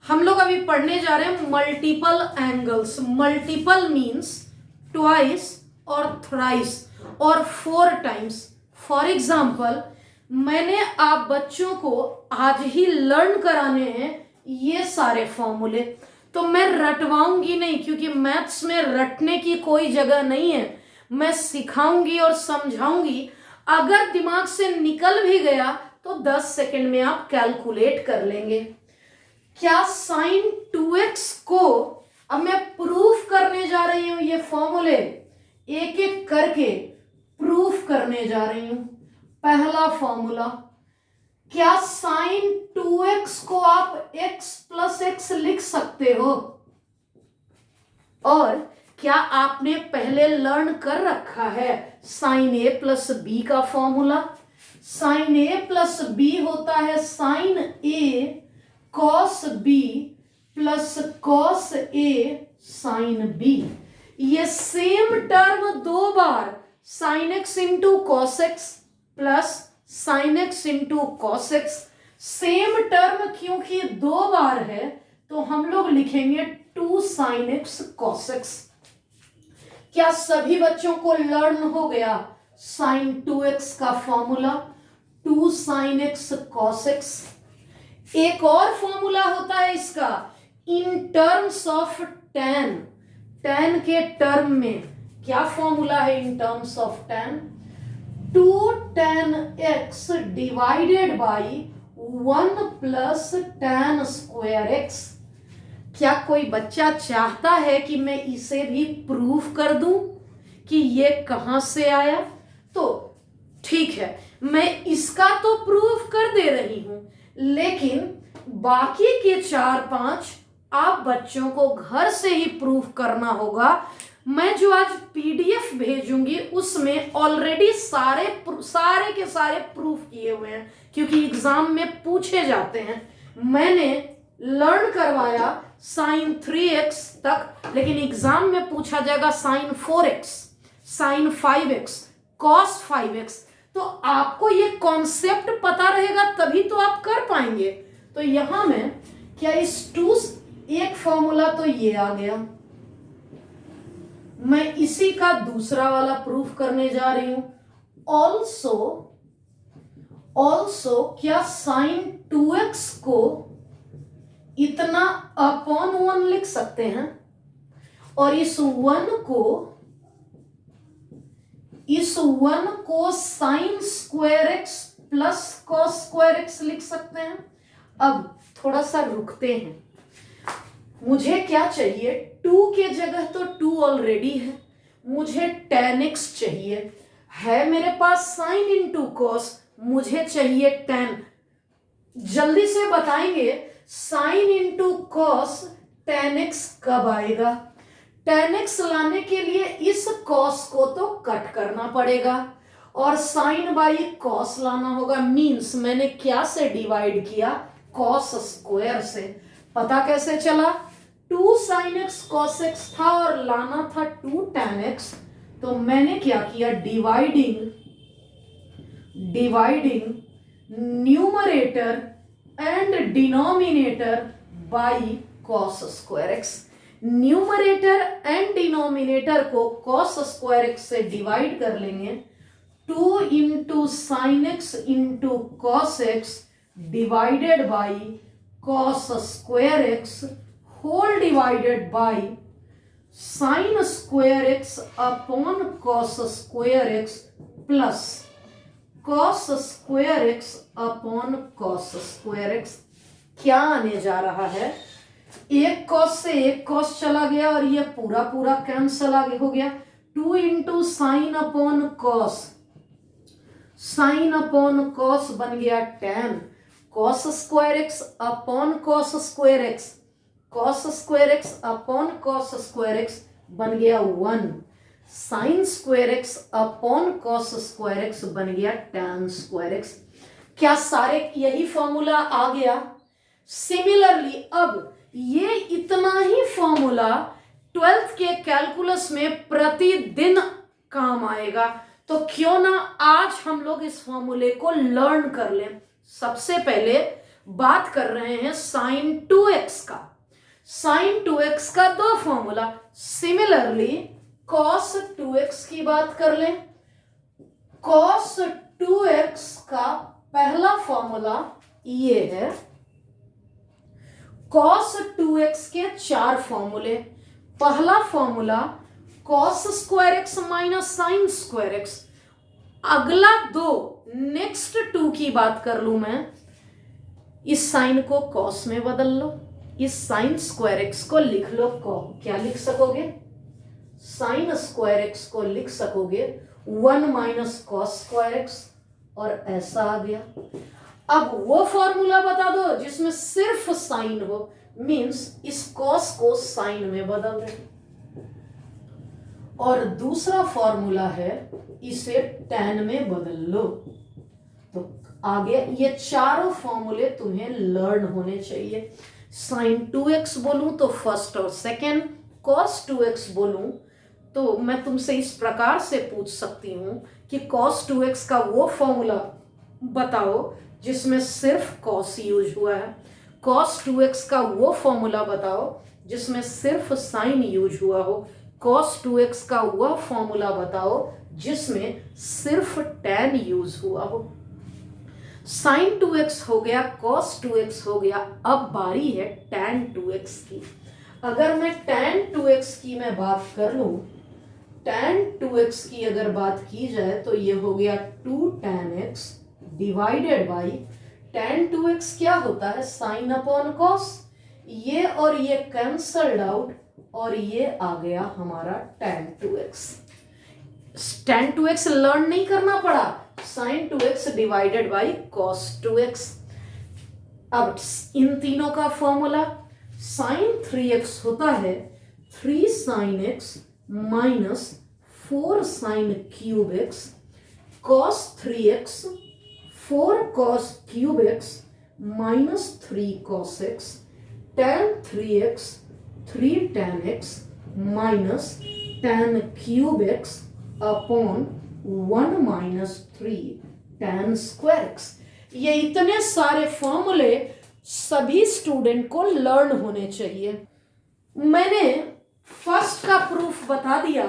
हम लोग अभी पढ़ने जा रहे हैं multiple angles. Multiple means twice और थ्राइस और 4 टाइम्स। फॉर एग्जाम्पल, मैंने आप बच्चों को आज ही लर्न कराने हैं ये सारे फॉर्मूले, तो मैं रटवाऊंगी नहीं, क्योंकि मैथ्स में रटने की कोई जगह नहीं है। मैं सिखाऊंगी और समझाऊंगी। अगर दिमाग से निकल भी गया तो 10 सेकंड में आप कैलकुलेट कर लेंगे। क्या साइन 2x को अब मैं प्रूफ करने जा रही हूं, ये फॉर्मूले एक एक करके प्रूफ करने जा रही हूं। पहला फॉर्मूला, क्या साइन 2x को आप x प्लस एक्स लिख सकते हो? और क्या आपने पहले लर्न कर रखा है साइन ए प्लस बी का formula? Sine A plus B होता है sine A cos B plus cos A sine B. ये सेम टर्म 2 बार sine x into cos x plus sine x into cos x. Same term क्योंकि 2 बार है तो हम लोग लिखेंगे 2 साइन एक्स कॉस एक्स। क्या सभी बच्चों को लर्न हो गया साइन 2x का formula? 2 sine x cos x. एक और फॉर्मूला होता है इसका in terms of tan। tan के टर्म में क्या फॉर्मूला है in terms of tan? 2 tan x divided by 1 plus tan square x। क्या कोई बच्चा चाहता है कि मैं इसे भी प्रूफ कर दूं कि ये कहां से आया? तो ठीक है, मैं इसका तो प्रूफ कर दे रही हूं, लेकिन बाकी के 4-5 आप बच्चों को घर से ही प्रूफ करना होगा। मैं जो आज पीडीएफ भेजूंगी उसमें ऑलरेडी सारे के सारे प्रूफ किए हुए हैं, क्योंकि एग्जाम में पूछे जाते हैं। मैंने लर्न करवाया साइन 3x तक, लेकिन एग्जाम में पूछा जाएगा sign 4x, sign 5x, cos 5x। तो आपको ये कॉन्सेप्ट पता रहेगा तभी तो आप कर पाएंगे। तो यहां में क्या इस 2 एक फॉर्मूला तो ये आ गया, मैं इसी का दूसरा वाला प्रूफ करने जा रही हूं। ऑल्सो क्या साइन 2x को इतना अपॉन 1 लिख सकते हैं और इस 1 को sign square x plus cos square x लिख सकते हैं। अब थोड़ा सा रुकते हैं, मुझे क्या चाहिए? 2 के जगह तो 2 ऑलरेडी है, मुझे tan x चाहिए। है मेरे पास साइन इंटू कॉस, मुझे चाहिए tan। जल्दी से बताएंगे sine into cos tan x कब आएगा? tan x लाने के लिए इस कॉस को तो कट करना पड़ेगा और साइन बाई कॉस लाना होगा। मीन्स मैंने क्या से डिवाइड किया? कॉस स्क्वायर से। पता कैसे चला? 2 साइन एक्स कॉस एक्स था और लाना था 2 tan x, तो मैंने क्या किया? Dividing numerator and denominator by cos square x. Numerator and denominator को कॉस स्क्वायर एक्स से डिवाइड कर लेंगे। 2 into sine x into cos x divided by cos square x whole divided by sine square x upon cos square x plus cos square x upon cos square x. क्या आने जा रहा है? एक cos से एक कॉस चला गया और ये पूरा पूरा कैंसल हो गया। 2 into sine upon cos, sine upon cos बन गया tan। Cos square x upon cos square x, cos square x upon cos square x बन गया 1। Sign square x upon cos square x बन गया tan स्क्वायर एक्स। क्या सारे यही formula आ गया? सिमिलरली अब ये इतना ही फॉर्मूला 12th के कैलकुलस में प्रतिदिन काम आएगा, तो क्यों ना आज हम लोग इस फॉर्मूले को लर्न कर लें। सबसे पहले बात कर रहे हैं साइन 2x का। साइन 2x का दो फॉर्मूला, सिमिलरली कॉस 2x की बात कर लें। कॉस 2x का पहला फॉर्मूला ये है। कॉस 2x के 4 फॉर्मूले। पहला formula cos square x minus sign square x. अगला दो, नेक्स्ट 2 की बात कर लूं मैं, इस साइन को कॉस में बदल लो, इस साइन स्क्वायर एक्स को लिख लो क्या लिख सकोगे? साइन स्क्वायर एक्स को लिख सकोगे 1 माइनस कॉस स्क्वायर एक्स, और ऐसा आ गया। अब वो फॉर्मूला बता दो जिसमें सिर्फ साइन हो, मींस इस कॉस को साइन में बदल दे। और दूसरा फॉर्मूला है इसे tan में बदल लो। तो आगे ये चारों फॉर्मूले तुम्हें लर्न होने चाहिए। साइन 2x बोलूं तो फर्स्ट और सेकेंड, कॉस 2x बोलूं तो मैं तुमसे इस प्रकार से पूछ सकती हूं कि कॉस 2x का वो फॉर्मूला बताओ जिसमें सिर्फ कॉस यूज हुआ है, कॉस 2x का वो फॉर्मूला बताओ जिसमें सिर्फ साइन यूज हुआ हो, कॉस 2x का वह फॉर्मूला बताओ जिसमें सिर्फ tan यूज हुआ हो। साइन 2x हो गया, कॉस 2x हो गया, अब बारी है tan 2x की। अगर मैं tan 2x की मैं बात कर लूं, tan 2x की अगर बात की जाए तो ये हो गया 2 tan x divided by tan 2x क्या होता है? Sine upon cos. ये और ये कैंसल्ड आउट और ये आ गया हमारा tan 2x। tan 2x learn नहीं करना पड़ा, sin 2x divided by cos 2x। अब इन तीनों का फॉर्मूला, sin 3x होता है 3 sin x minus 4 sin cube x, cos 3x 4 cos cube x minus 3 cos x, tan 3x 3 tan x minus tan cube x upon 1 minus 3 tan square x। ये इतने सारे फॉर्मूले सभी स्टूडेंट को learn होने चाहिए। मैंने फर्स्ट का प्रूफ बता दिया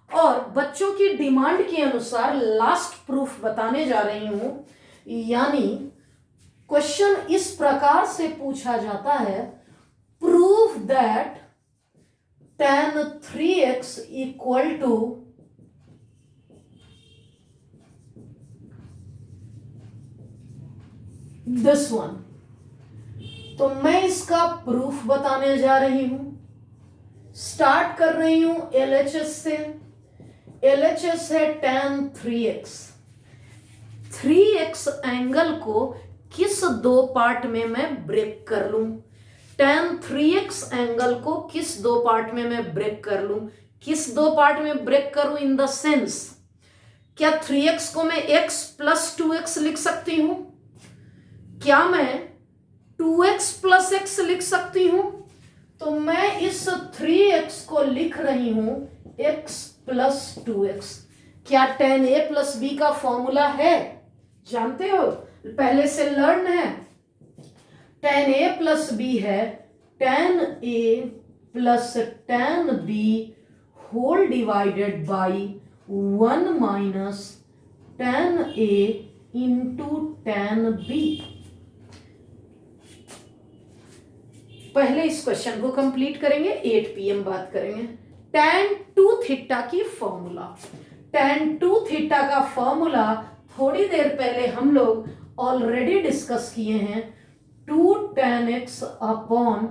और बच्चों की डिमांड के अनुसार लास्ट प्रूफ बताने जा रही हूं। यानी क्वेश्चन इस प्रकार से पूछा जाता है, prove that tan 3x equal to this one. तो मैं इसका प्रूफ बताने जा रही हूं। स्टार्ट कर रही हूं LHS से। LHS है tan 3x। 3x एंगल को किस दो पार्ट में मैं ब्रेक कर लूं? tan 3x एंगल को किस दो पार्ट में मैं ब्रेक कर लूं? किस दो पार्ट में ब्रेक करूं इन द सेंस, क्या 3x को मैं x प्लस 2x लिख सकती हूं? क्या मैं 2x प्लस x लिख सकती हूं? तो मैं इस 3x को लिख रही हूं x प्लस 2x। क्या tan a प्लस b का फॉर्मूला है? जानते हो, पहले से लर्न है। tan a प्लस b है tan a plus tan b whole divided by 1 minus tan a into tan b। पहले इस क्वेश्चन को कंप्लीट करेंगे, 8 PM बात करेंगे। tan 2 थीटा की फॉर्मूला, tan 2 थीटा का फॉर्मूला थोड़ी देर पहले हम लोग ऑलरेडी डिस्कस किए हैं। 2 tan x upon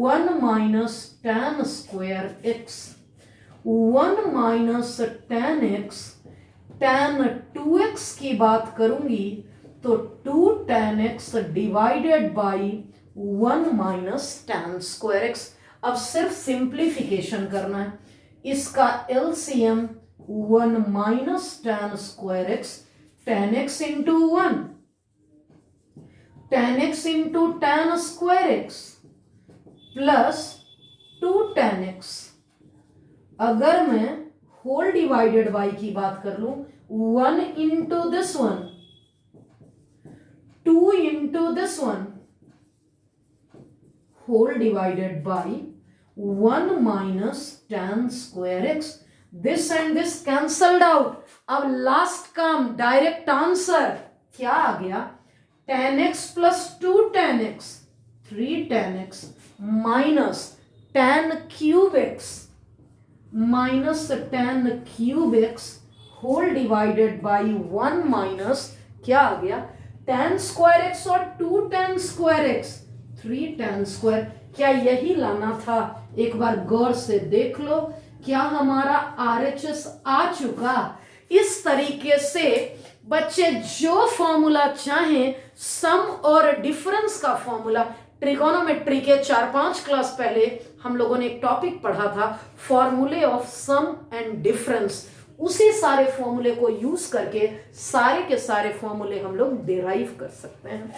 1 minus tan square x, 1 minus tan x। tan 2x की बात करूंगी तो 2 tan x divided by 1 minus tan square x। अब सिर्फ सिंप्लीफिकेशन करना है। इसका LCM 1 minus tan square x, tan x into 1, tan x into tan square x plus 2 tan x। अगर मैं होल डिवाइडेड बाई की बात कर लूं, 1 into this one, 2 into this one, whole divided by 1 minus tan square x. This and this cancelled out. अब last काम, direct answer क्या आ गया? tan x plus 2 tan x, 3 tan x minus tan cube x minus tan cube x whole divided by 1 minus क्या आ गया? tan square x और 2 tan square x, 3 tan square. क्या यही लाना था? एक बार गौर से देख लो, क्या हमारा RHS आ चुका? इस तरीके से बच्चे जो फॉर्मूला चाहें, सम और डिफरेंस का फॉर्मूला, ट्रिगोनोमेट्री के 4-5 क्लास पहले हम लोगों ने एक टॉपिक पढ़ा था, फॉर्मूले ऑफ सम एंड डिफरेंस। उसी सारे फॉर्मूले को यूज करके सारे के सारे फॉर्मूले हम लोग डिराइव कर सकते हैं।